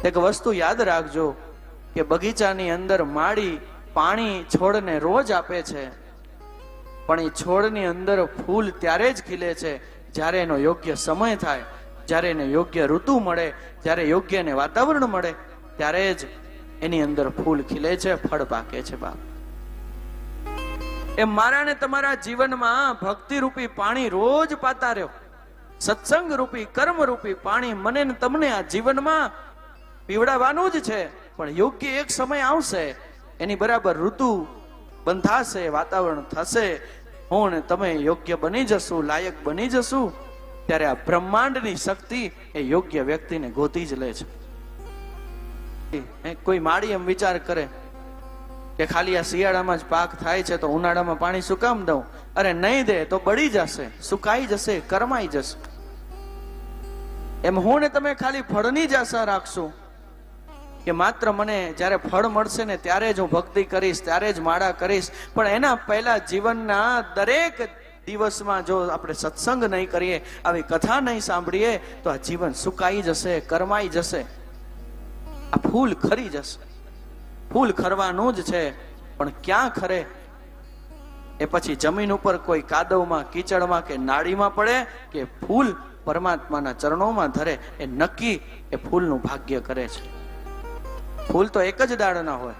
એક વસ્તુ યાદ રાખજો કે બગીચાની અંદર માળી પાણી છોડને રોજ આપે છે, પણ એ છોડની અંદર ફૂલ ત્યારે જ ખીલે છે જ્યારે એનો યોગ્ય સમય થાય, જ્યારે એને યોગ્ય ઋતુ મળે, જ્યારે યોગ્ય એને વાતાવરણ મળે, ત્યારે જ એની અંદર ફૂલ ખીલે છે, ફળ પાકે છે. બાપ, એ મારા ને તમારા જીવનમાં ભક્તિ રૂપી પાણી રોજ પાતા રહ્યો, સત્સંગ રૂપી કર્મ રૂપી પાણી મને ને તમને આ જીવનમાં પીવડાવવાનું જ છે. પણ યોગ્ય એક સમય આવશે, એની બરાબર ઋતુ બંધાશે, વાતાવરણ થશે, હું ને તમે યોગ્ય બની જશું, લાયક બની જશું, ત્યારે આ બ્રહ્માંડની શક્તિ એ યોગ્ય વ્યક્તિને ગોતી જ લે છે. કોઈ માળી એમ વિચાર કરે કે ખાલી આ શિયાળામાં જ પાક થાય છે તો ઉનાળામાં પાણી શું કામ દઉં? અરે નહીં દે તો બળી જશે, સુકાઈ જશે, કરમાઈ જશે. એમ હું ને તમે ખાલી ફળની જ આશા રાખશું કે માત્ર મને જ્યારે ફળ મળશે ને ત્યારે જ હું ભક્તિ કરીશ, ત્યારે જ માળા કરીશ. પણ એના પહેલા જીવનના દરેક દિવસમાં જો આપણે સત્સંગ નહીં કરીએ, આવી કથા નહીં સાંભળીએ, તો આ જીવન સુકાઈ જશે, કરમાઈ જશે, આ ફૂલ ખરી જશે. ફૂલ ખરવાનું જ છે, પણ ક્યાં ખરે એ પછી જમીન ઉપર કોઈ કાદવમાં, કીચડમાં કે નાળીમાં પડે કે ફૂલ પરમાત્માના ચરણોમાં ધરે, એ નક્કી એ ફૂલનું ભાગ્ય કરે છે. ફૂલ તો એક જ દાળના હોય,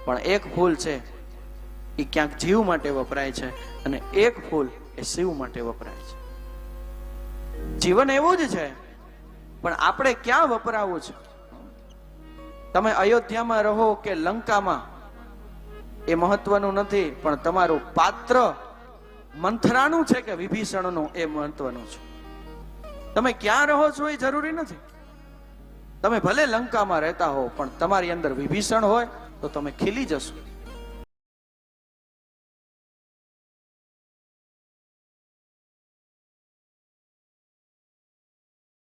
પણ એક ફૂલ છે એ ક્યાંક જીવ માટે વપરાય છે, અને એક ફૂલ એ શિવ માટે વપરાય છે. જીવન એવું જ છે, પણ આપણે ક્યાં વપરાવું છે? તમે અયોધ્યામાં રહો કે લંકામાં એ મહત્વનું નથી, પણ તમારું પાત્ર મંથરાનું છે કે વિભીષણનું એ મહત્વનું છે. તમે ક્યાં રહો છો એ જરૂરી નથી. તમે ભલે લંકામાં રહેતા હો, પણ તમારી અંદર વિભીષણ હોય તો તમે ખીલી જશો.